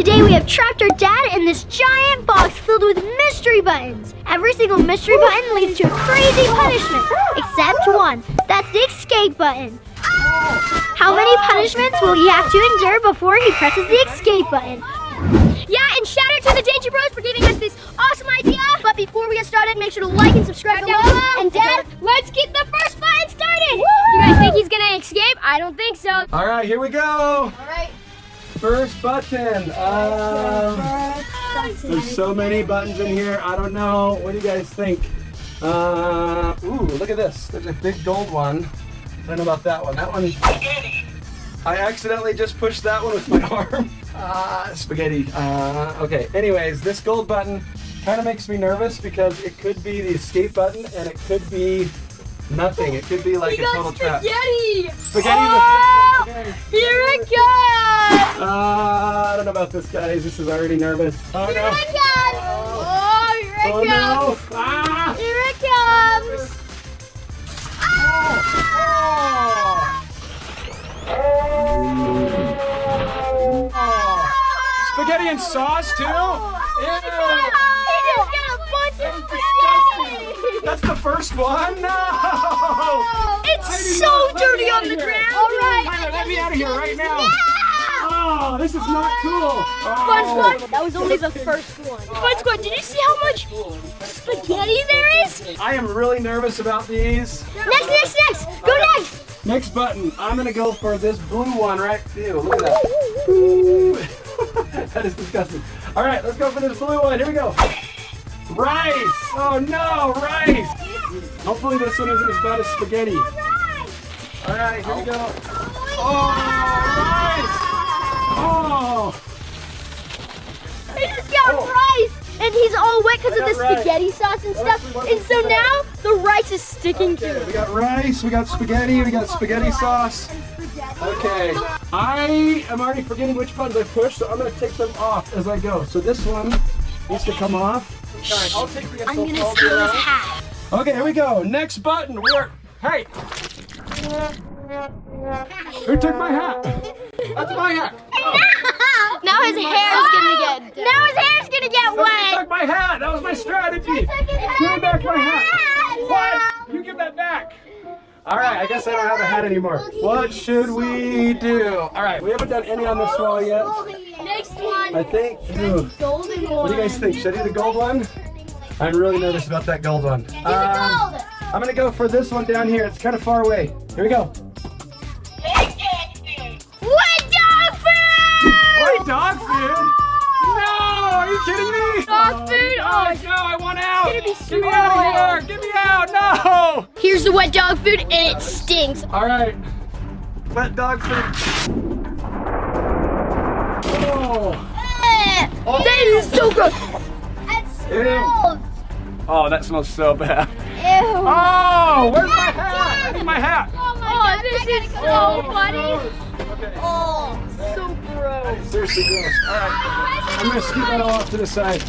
Today we have trapped our dad in this giant box filled with mystery buttons. Every single mystery button leads to a crazy punishment, except one. That's the escape button. How many punishments will he have to endure before he presses the escape button? Yeah, and shout out to the Danger Bros for giving us this awesome idea. But before we get started, make sure to like and subscribe down below. And Dad, let's get the first button started. You guys think he's gonna escape? I don't think so. All right, here we go. All right. First button. There's so many buttons in here. I don't know. What do you guys think? Ooh, look at this. There's a big gold one. I don't know about that one. That one. I accidentally just pushed that one with my arm. Spaghetti. Okay. Anyways, this gold button kind of makes me nervous because it could be the escape button and it could be nothing. It could be like a total trap. Spaghetti! Spaghetti. Oh, Okay. here it comes! I don't know about this, guys. This is already nervous. Oh Here no. it comes! Oh, here it Oh comes! no. Ah. Here it comes! Spaghetti and sauce too? Ew. He just got a bunch of spaghetti! That's the first one? No! It's so dirty on the ground! Alright! Tyler, let me out of here right now! Yeah! Oh, this is not cool! Fun Squad, that was only the first one. Fun Squad, did you see how much spaghetti there is? I am really nervous about these. Next! Go next! Next button, I'm gonna go for this blue one right. Ew, look at that. Ooh. That is disgusting. All right, let's go for this blue one. Here we go. Rice. Oh no, rice. Hopefully this one isn't as bad as spaghetti. All right, here we go. Oh, rice. Oh. He just got rice! And he's all wet because of the spaghetti sauce and stuff. And so now the rice is sticking to Okay, it. we got rice, we got spaghetti sauce. Okay, I am already forgetting which buttons I pushed, so I'm going to take them off as I go. So this one needs to come off. All right, I'll take the I'm gonna steal his hat. Okay, here we go. Next button. Hey! Who took my hat? That's my hat. Now his hair's gonna get Somebody wet. took my hat. That was my strategy. Give me back my hat. What? You give that back. All right, I guess I don't have a hat anymore. What should we do? All right, we haven't done any on this wall yet. Next one. I think. Golden one. What do you guys think? Should I do the gold one? I'm really nervous about that gold one. I'm gonna go for this one down here. It's kind of far away. Here we go. What dog food? What, dog food? No, are you kidding me? Dog food? Oh, no, I want out. It's gonna be Get me out of here. Get me out. No. Here's the wet dog food, and it stinks. All right. Wet dog food. Oh. That is so gross. It smells. Oh, that smells so bad. Ew. Oh, where's my hat? I need my hat. Oh my God, this is so funny. Okay. Oh, so gross. Seriously gross. All right. I'm gonna scoot that all off to the side.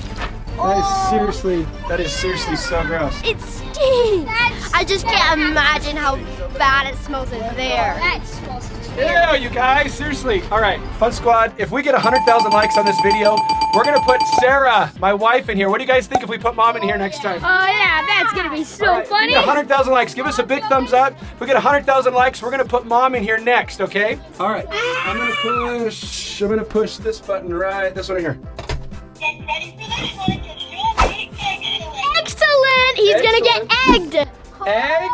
That is seriously so gross. It stinks. I just can't imagine how bad it smells in there. That smells Ew, you guys, seriously. All right, Fun Squad, if we get 100,000 likes on this video, we're gonna put Sarah, my wife, in here. What do you guys think if we put Mom in here next time? Oh yeah, that's gonna be so funny. 100,000 likes. Give us a big thumbs up. If we get 100,000 likes, we're gonna put Mom in here next, okay? All right, I'm gonna push this button right, this one here. Excellent! He's gonna get egged. Egged?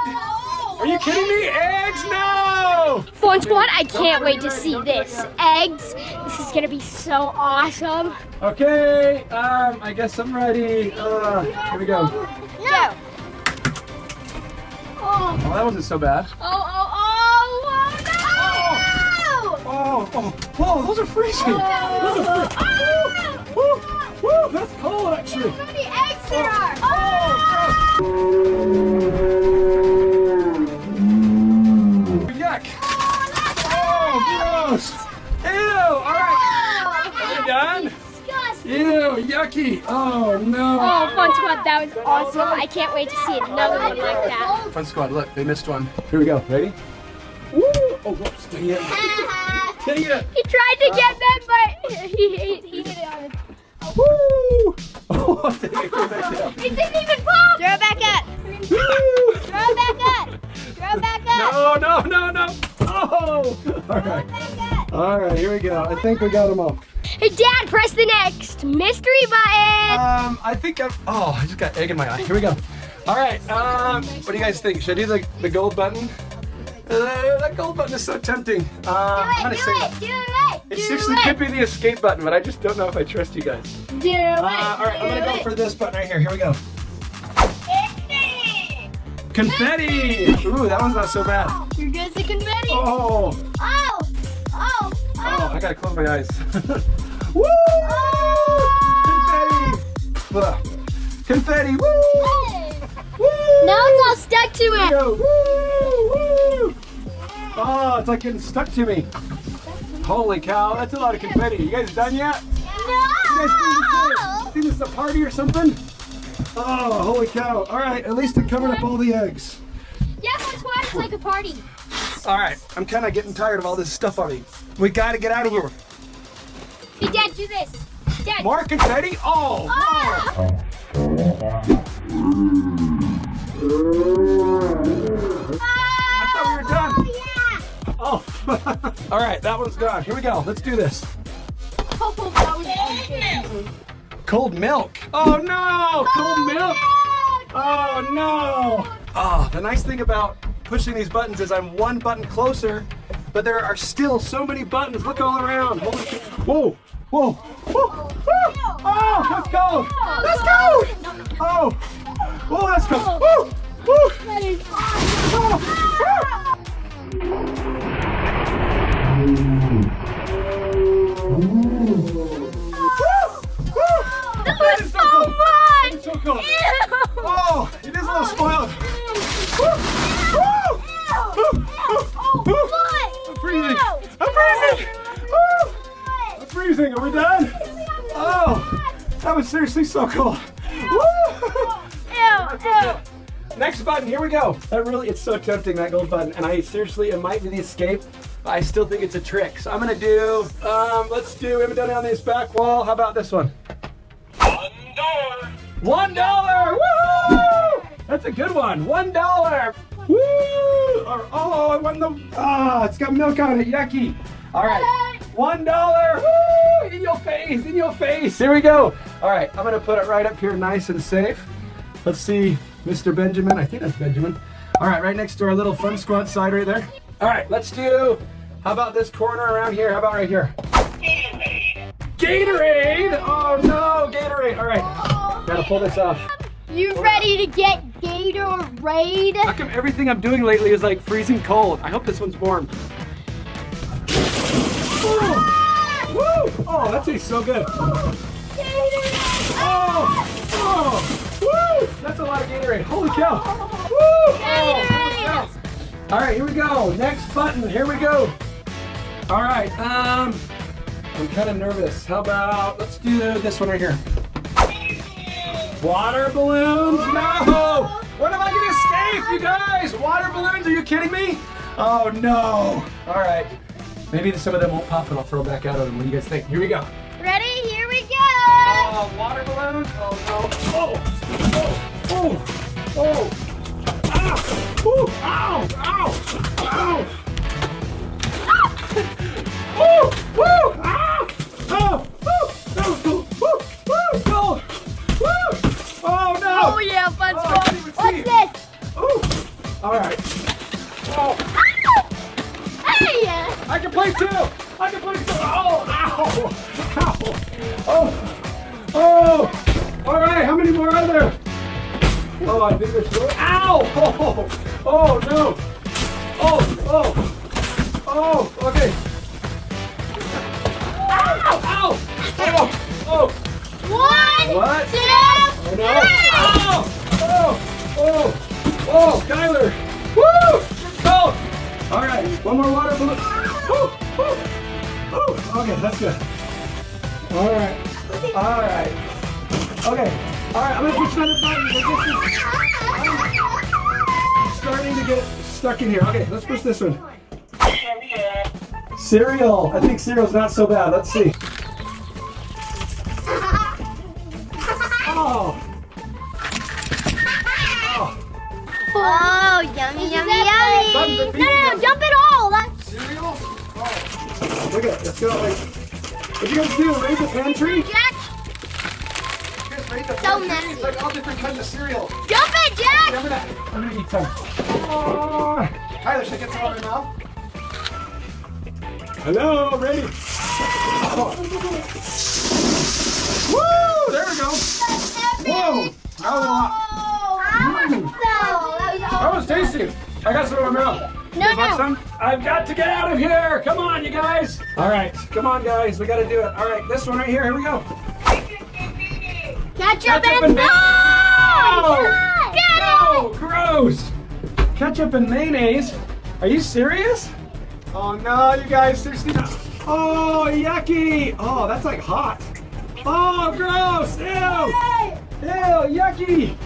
Are you kidding me? Eggs? No! Fun Squad, I can't wait to see this. Eggs. This is gonna be so awesome. Okay, I guess I'm ready. Here we go. No. Oh, that wasn't so bad. Oh no! Whoa, those are freezing. Those are freezing. Woo, that's cold actually. How many eggs there are? Yuck. Oh, gross. Ew, all right. Are we done? Ew, yucky. Oh, no. Oh, Fun Squad, that was awesome. I can't wait to see another one like that. Fun Squad, look, they missed one. Here we go. Ready? Woo! Oh, whoops. Dang it. Dang it. He tried to get them, but he didn't It didn't even pop! Throw it back up. Woo! Throw it back up. Throw it back up. No. Oh! All right. All right, here we go. I think we got them all. Hey, Dad, press the next mystery button. I think I just got egg in my eye. Here we go. All right, what do you guys think? Should I do the gold button? That gold button is so tempting. I'm gonna say Do it. it seriously could be the escape button, but I just don't know if I trust you guys. Do it. All right, I'm gonna go for this button right here. Here we go. Confetti! Ooh, that one's not so bad. Here goes the confetti. Oh, I gotta close my eyes. Woo! Confetti! Ugh. Confetti! Woo! Woo! Now it's all stuck to Here we it. go. Woo! Oh, it's like getting stuck to me. Holy cow, that's a lot of confetti. You guys done yet? You guys think this is a party or something? Oh, holy cow. All right, at least it covered up all the eggs. Yeah, that's why it's like a party. All right, I'm kind of getting tired of all this stuff on me. We got to get out of here. Hey, Dad, do this. Dad. More confetti? Oh! I thought we were done. Oh. All right, that one's gone. Here we go. Let's do this. Oh, that was good. Cold milk. Oh no! Cold milk. Oh no! Oh, the nice thing about pushing these buttons is I'm one button closer, but there are still so many buttons. Look all around. Holy shit. Whoa! Whoa! Whoa! Oh, that's cold! That's cold! Oh! Oh, that's cold! Woo! Woo! That is Oh! That was so much! It's so cold. Ew. Oh, it is a little spoiled. Woo! Woo! I'm freezing. I'm freezing. Woo! I'm freezing. Are we done? Oh, that was seriously so cool. Woo! Ew. Next button. Here we go. It's so tempting, that gold button. And it might be the escape. I still think it's a trick. So I'm gonna do. We haven't done it on this back wall. How about this one? $1. Woo! That's a good one. $1. Woo! Oh, I won the. It's got milk on it. Yucky. All right. $1. Woo! In your face. In your face. Here we go. All right. I'm gonna put it right up here, nice and safe. Let's see, Mr. Benjamin. I think that's Benjamin. All right, right next to our little fun squad side right there. All right. Let's do. How about this corner around here? How about right here? Gatorade! Oh no, Gatorade! All right, gotta pull this off. You ready to get Gatorade? How come everything I'm doing lately is like freezing cold? I hope this one's warm. Oh, woo! Oh, that tastes so good. Oh, woo! That's a lot of Gatorade. Holy cow! Woo! Oh, holy cow! All right, here we go. Next button. Here we go. All right. I'm kind of nervous. How about, let's do this one right here. Water balloons? No! What am I going to escape, you guys? Water balloons? Are you kidding me? Oh, no. All right. Maybe some of them won't pop and I'll throw back out of them. What do you guys think? Here we go. Ready? Here we go. Oh, water balloons? Oh, no. Oh. Ah. Ooh. Ow. Ow. Ow. Woo! Woo! Ah! Oh! Woo! That was cool! Woo! Woo! Gold! Woo! Oh no! Oh yeah, fun Oh, I spot. can't even What's see. this? Ooh! All right. Oh! Hey! I can play too! I can play too! Oh! Ow! Ow! Oh! Oh! All right. How many more are there? Oh, I think there's more. Ow! Oh! Oh no! Oh! Oh! Oh! Okay. Ow! Ow! Oh! Oh! 1, What? 2, Oh no! 3. Ow! Oh! Oh! Kyler! Woo! Go! All right, one more water balloon. Woo! Woo! Woo! Okay, that's good. All right. All right. Okay. All right, I'm gonna push another button. I'm starting to get stuck in here. Okay, let's push this one. Cereal. I think cereal's not so bad. Let's see. Oh. Yummy, yummy, yummy. Buttons are No, beating no, them. dump it all. That's Cereal? Oh. Look at it. Let's go. Like, what'd you guys do? Raid the pantry? Jack. You guys raid the So pantry? messy. It's like all different kinds of cereal. Dump it, Jack. I'm gonna eat some. Oh. Tyler, should I get some out of my mouth? Hello, ready? Oh. Woo! There we go. Whoa! That was a lot. That was tasty. I got some in my mouth. No, You want no. some? I've got to get out of here. Come on, you guys. All right, come on, guys. We got to do it. All right, this one right here. Here we go. Ketchup and and no! Get No, gross. Ketchup and mayonnaise. Are you serious? Oh no, you guys, seriously. Oh, yucky. Oh, that's like hot. Oh, gross. Ew. Ew, yucky.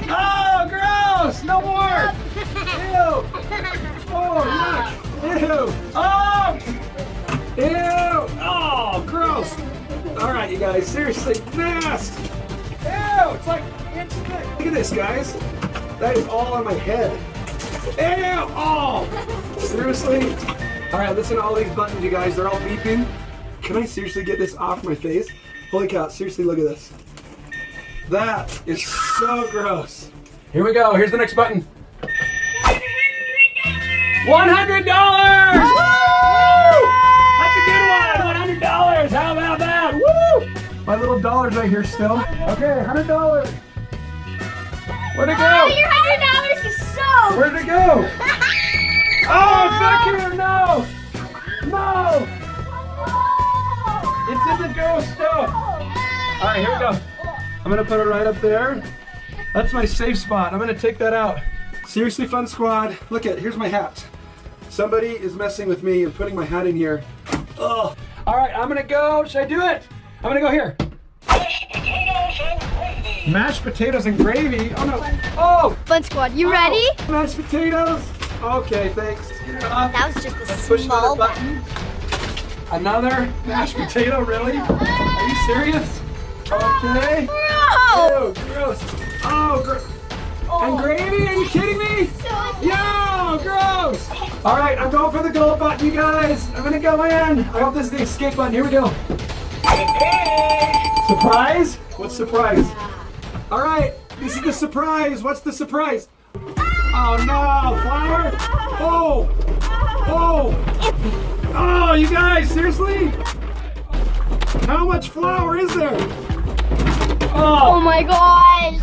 Oh, gross. No more. Ew. Oh, yuck. Ew. Oh. Ew. Oh, gross. All right, you guys, seriously, nasty. Ew, it's like inch thick. Look at this, guys. That is all on my head. Ew. Oh, seriously? All right, listen to all these buttons, you guys. They're all beeping. Can I seriously get this off my face? Holy cow, seriously, look at this. That is so gross. Here we go. Here's the next button. $100! Woo! That's a good one. $100. How about that? Woo! My little dollar's right here still. Okay, $100. Where'd it Oh, go? your $100 is so. Where'd it go? Oh, it's back here. No! No! It's in the ghost stuff. All right, here we go. I'm gonna put it right up there. That's my safe spot. I'm gonna take that out. Seriously, Fun Squad. Look at, here's my hat. Somebody is messing with me and putting my hat in here. Oh. All right, I'm gonna go. Should I do it? I'm gonna go here. Mashed potatoes and gravy. Oh no. Oh. Fun Squad, you ready? Mashed potatoes. Okay, thanks. That was just a Push small another button. Another mashed potato, really? Are you serious? Okay. Bro! Ew, gross. Oh, and gravy? Are you kidding me? Yo, gross. All right, I'm going for the gold button, you guys. I'm gonna go in. I hope this is the escape button. Here we go. Surprise? What's surprise? All right, this is the surprise. What's the surprise? Oh no, flour? Oh, oh, oh, you guys, seriously? How much flour is there? Oh Oh, my gosh!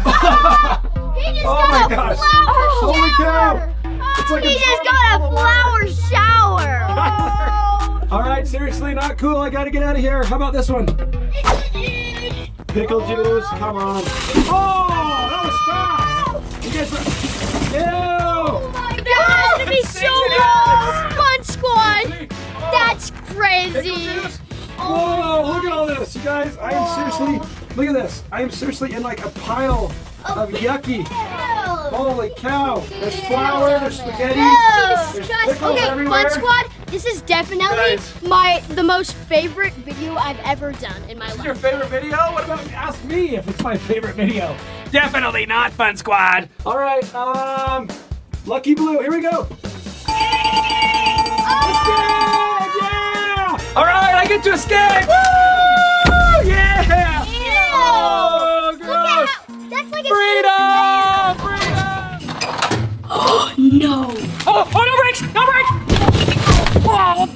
He just Oh got my a gosh. flower Holy shower! cow. It's like He a just got a flower shower! All right, seriously, not cool. I gotta get out of here. How about this one? Pickle juice, come on. Oh, that was fast. You guys were... Ew. That has to be so gross! Fun Squad! That's Pickle crazy! juice. Whoa, look at all this, you guys. I am seriously, look at this. I am seriously in like a pile of yucky. Holy cow. There's flour, there's spaghetti. There's pickles Okay, everywhere. Fun Squad, this is definitely Guys. the most favorite video I've ever done in my This is your life. favorite video? What about ask me if it's my favorite video? Definitely not, Fun Squad. All right, Lucky Blue, here we go. Escape! Yeah! All right, I get to escape! Woo! Yeah! Oh, Look gross! at how, that's like a Freedom! Freedom! Oh no! Oh, no brakes! No brakes! Whoa!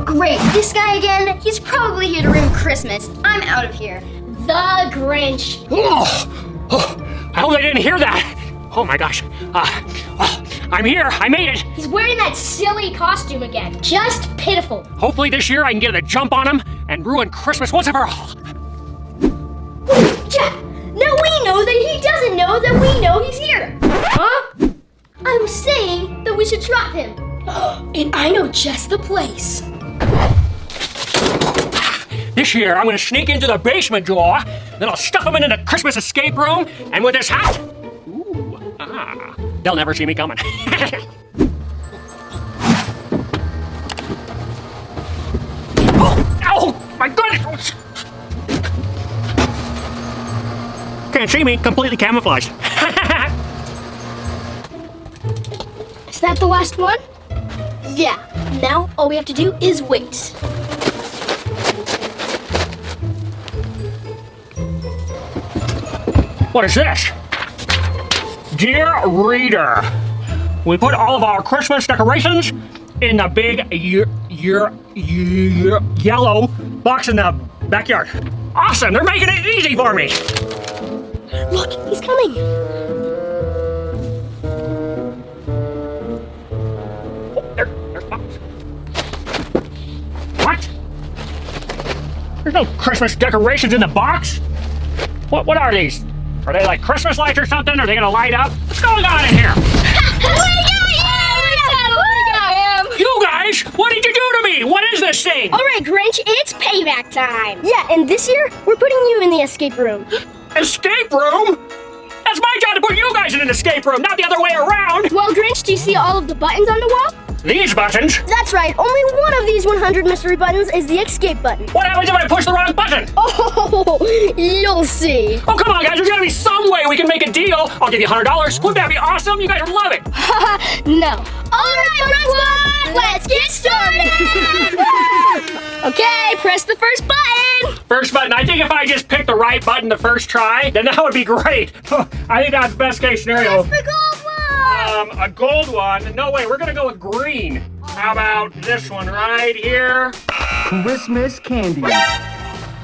Great, this guy again. He's probably here to ruin Christmas. I'm out of here. The Grinch. I hope they didn't hear that. Oh my gosh. I'm here. I made it. He's wearing that silly costume again. Just pitiful. Hopefully this year I can get a jump on him and ruin Christmas once and for all. Jack, now we know that he doesn't know that we know he's here. Huh? I'm saying that we should trap him. And I know just the place. This year I'm gonna sneak into the basement drawer, then I'll stuff him into the Christmas escape room, and with this hat, they'll never see me coming. Oh, my goodness! Can't see me, completely camouflaged. that the last one? Yeah. Now all we have to do is wait. What is this? Dear reader, we put all of our Christmas decorations in the big yellow box in the backyard. Awesome, they're making it easy for me. Look, he's coming. There's box. What? There's no Christmas decorations in the box. What are these? Are they like Christmas lights or something? Are they gonna light up? What's going on in here? You guys, what did you do to me? What is this thing? All right, Grinch, it's payback time. Yeah, and this year we're putting you in the escape room. Escape room? That's my job to put you guys in an escape room, not the other way around. Well, Grinch, do you see all of the buttons on the wall? These buttons? That's right. Only one of these 100 mystery buttons is the escape button. What happens if I push the wrong button? Oh, you'll see. Oh, come on, guys. There's gotta be some way we can make a deal. I'll give you $100. Wouldn't that be awesome? You guys would love it. No. All right, Squad, let's get started. Okay, press the first button. First button. I think if I just pick the right button the first try, then that would be great. I think that's best case scenario. Press the gold one. A gold one? No way, we're gonna go with green. How about this one right here? Christmas candy.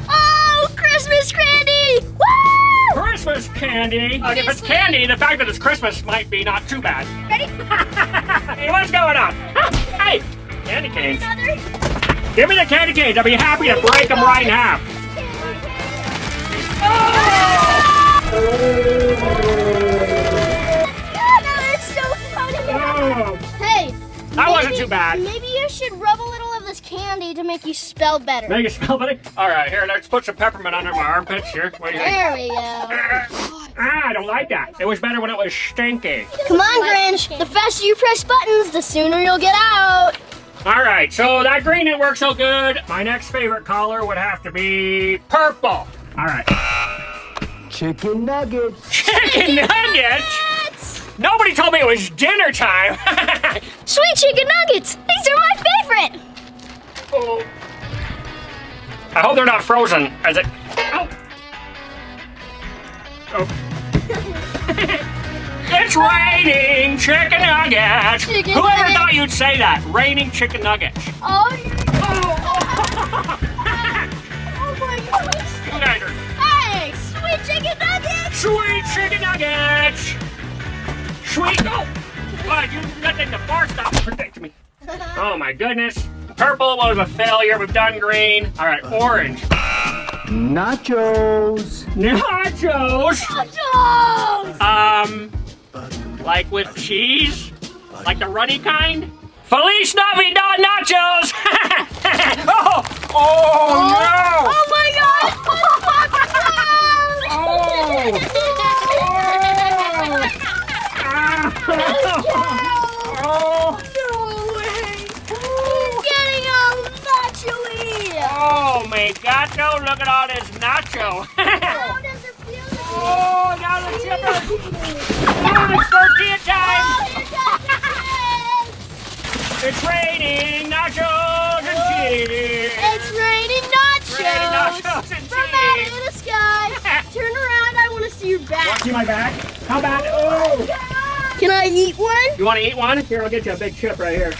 Oh, Christmas candy! Woo! Christmas candy? If it's candy, the fact that it's Christmas might be not too bad. Ready? Hey, what's going on? Hey, candy canes. Give me the candy canes. I'll be happy to break them right in half. Hey, That wasn't too bad. Maybe you should rub a little of this candy to make you spell better. Make it smell better? All right, here, let's put some peppermint under my armpits here. What do you think? There we go. I don't like that. It was better when it was stinky. Come on, Grinch. The faster you press buttons, the sooner you'll get out. All right, so that green didn't work so good. My next favorite color would have to be purple. All right. Chicken nuggets. Chicken nuggets? Nobody told me it was dinner time. Sweet chicken nuggets. These are my favorite. Oh. I hope they're not frozen. Is it? Oh. Oh. It's raining chicken nuggets. Chicken Whoever nuggets. thought you'd say that? Raining chicken nuggets. Oh, Oh my gosh. You guys are Hey, sweet chicken nuggets. sweet chicken nuggets. Sweet. Oh, God, you got the bar stop protect me. Oh my goodness. Purple was a failure. We've done green. All right, orange. Nachos. Nachos. Nachos. Like with cheese? Like the runny kind? Feliz Navidad nachos! Oh! Oh no! Oh my God. Oh! No way. He's getting all nacho-y. Oh my God! No! Look at all this nacho! How does it feel? Oh, now the chipper! Oh, it's tortilla time! It's raining nachos and cheese! It's raining nachos. Raining nachos and From out cheese! of the sky. Turn around. I want to see your back. Want to see my back? How bad? Oh! Can I eat one? You want to eat one? Here, I'll get you a big chip right here.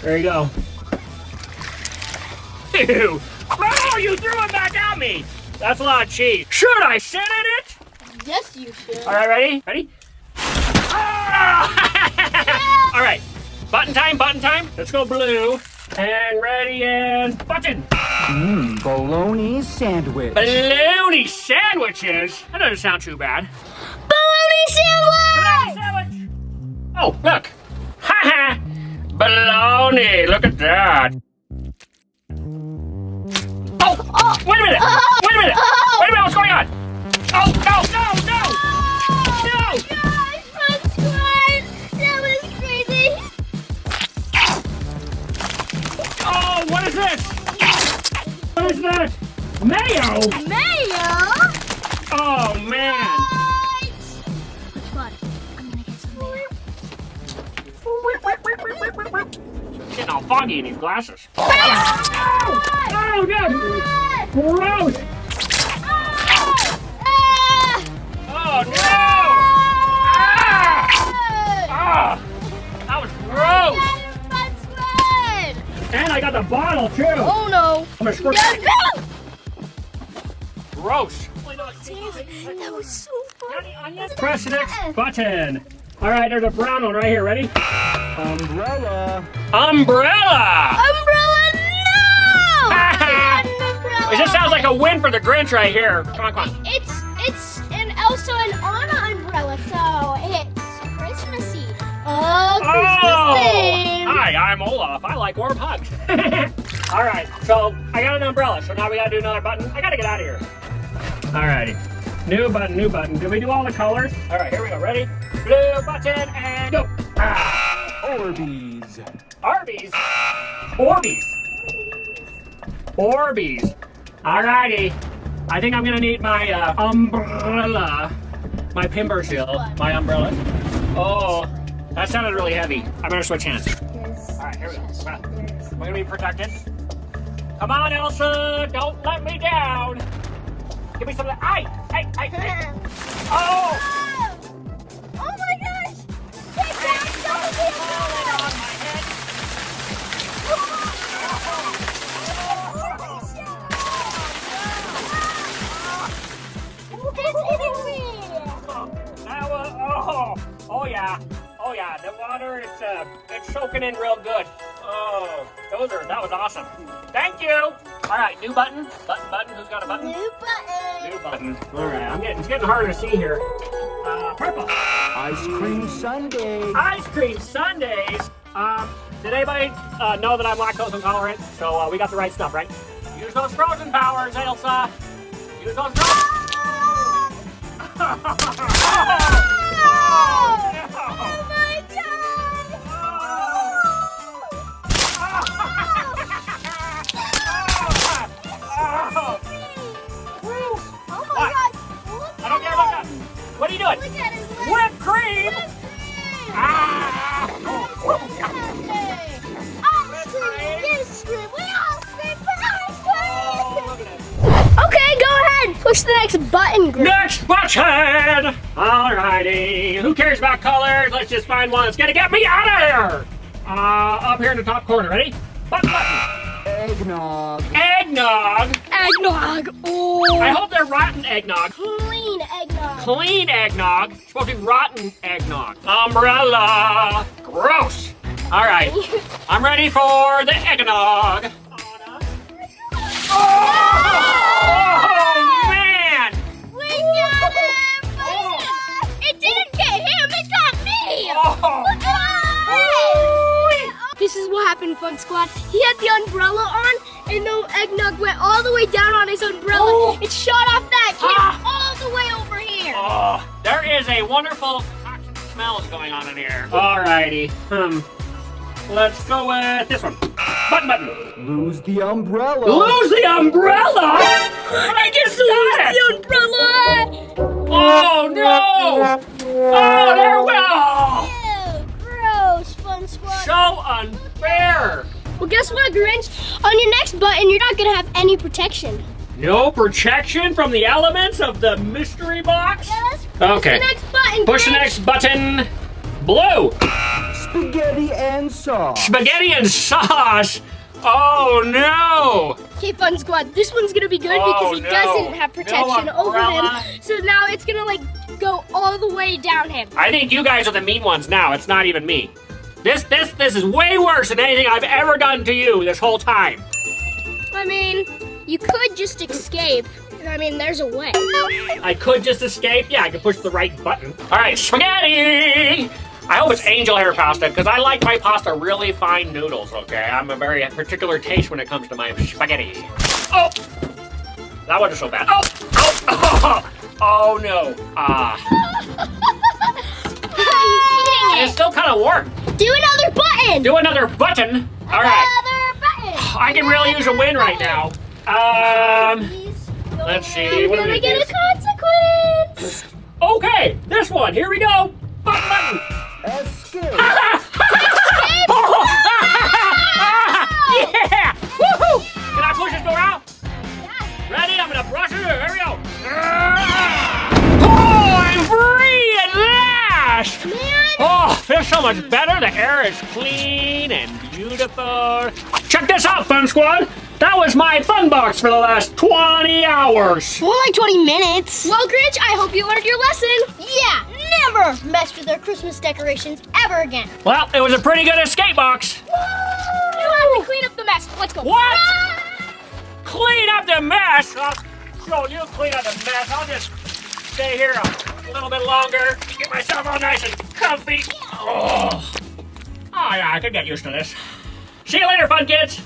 There you go. Ew! Oh, you threw it back at me! That's a lot of cheese. Should I sit in it? Yes, you should. All right, ready? Ready? Ah! All right, button time, button time. Let's go blue. And ready and button. Bologna sandwich. Bologna sandwiches? That doesn't sound too bad. Bologna Bologna sandwich! sandwich! Oh, look. Ha ha! Bologna, look at that. Oh, wait a minute! Wait a minute! Wait a minute, what's going on? Oh, no, no, no! No! Guys, French fries! That was crazy! Oh, what is this? What is that? Mayo? Mayo? Oh, man. Which one? I'm gonna get some mayo. Getting all foggy in these glasses. Oh, no! Gross! Oh, no! That was gross! And I got the bottle, too! Oh no! I'm gonna squirt Yes, it. no! Gross! That was so fun. Press the next button. All right, there's a brown one right here. Ready? Umbrella. Umbrella! Umbrella, no! It just sounds like a win for the Grinch right here. Come on, come on. It's an Elsa and Anna umbrella, so it's Christmassy. Oh, Christmas theme. Hi, I'm Olaf. I like warm hugs. All right, so I got an umbrella, so now we gotta do another button. I gotta get out of here. All righty. New button, new button. Did we do all the colors? All right, here we go. Ready? Blue button and go. Orbeez. Arby's. Orbeez. Orbeez. All righty. I think I'm gonna need my umbrella. My pimper shield. My umbrella. Oh, that sounded really heavy. I'm gonna switch hands. All right, here we go. We're gonna be protected. Come on, Elsa. Don't let me down. Give me some of that. Ay. Oh! Oh my gosh! Take that! Falling on my head. It's hitting me! That was, oh yeah. Oh yeah, the water, it's soaking in real good. Oh, that was awesome. Thank you. All right, new button. Button, who's got a button? New button. New button. All right, it's getting harder to see here. Purple. Ice cream sundae. Ice cream sundaes. Did anybody know that I'm lactose intolerant? So we got the right stuff, right? Use those frozen powers, Elsa. Use those frozen. Oh my god! Oh my What? god! I don't care about that. What are you doing? Look at his lips! Whipped cream. Ah! Okay, go ahead. Push the next button, Grinch. Next button! Alrighty. Who cares about colors? Let's just find one that's gonna get me out of here! Up here in the top corner. Ready? Button. Eggnog. Eggnog. Eggnog. Oh. I hope they're rotten eggnog. Clean eggnog. Clean eggnog. It's supposed to be rotten eggnog. Umbrella. Gross. Alright. I'm ready for the eggnog. Oh, man! We got him! It didn't get him, it got me! Oh. Look at us! This is what happened, Fun Squad. He had the umbrella on, and the eggnog went all the way down on his umbrella. Oh. It shot off that can all the way over here. Oh, there is a wonderful toxic smell going on in here. Alrighty. Let's go with this one. Button. Lose the umbrella. Lose the umbrella? I just lost the umbrella! Oh no! Oh, there we go! Ew, gross, Fun Squad. So unfair. Well, guess what, Grinch? On your next button, you're not gonna have any protection. No protection from the elements of the mystery box? Yes. Okay. Push the next button, Push the Grinch. next button. Blue. Spaghetti and sauce. Spaghetti and sauce. Oh no! Okay, Fun Squad, this one's gonna be good Oh, because he no. doesn't have protection No over umbrella. him. So now it's gonna like go all the way down him. I think you guys are the mean ones now. It's not even me. This is way worse than anything I've ever done to you this whole time. I mean, you could just escape. I mean, there's a way. I could just escape. Yeah, I could push the right button. All right, spaghetti. I hope it's angel hair pasta because I like my pasta really fine noodles, okay? I'm a very particular taste when it comes to my spaghetti. Oh! That wasn't so bad. Oh! Oh no. It's still kind of warm. Do another button! Do another button. All right. Another button! I can really use a win right now. Let's see. What I'm do we gonna get do? a consequence! Okay, this one. Here we go. Button. Escape. Oh much better. The air is clean and beautiful. Check this out, Fun Squad. That was my fun box for the last 20 hours. More like 20 minutes. Well, Grinch, I hope you learned your lesson. Yeah, never mess with their Christmas decorations ever again. Well, it was a pretty good escape box. You have to clean up the mess. Let's go. What? Clean up the mess? So you clean up the mess. I'll just stay here a little bit longer, get myself all nice and comfy. Oh yeah, I could get used to this. See you later, fun kids.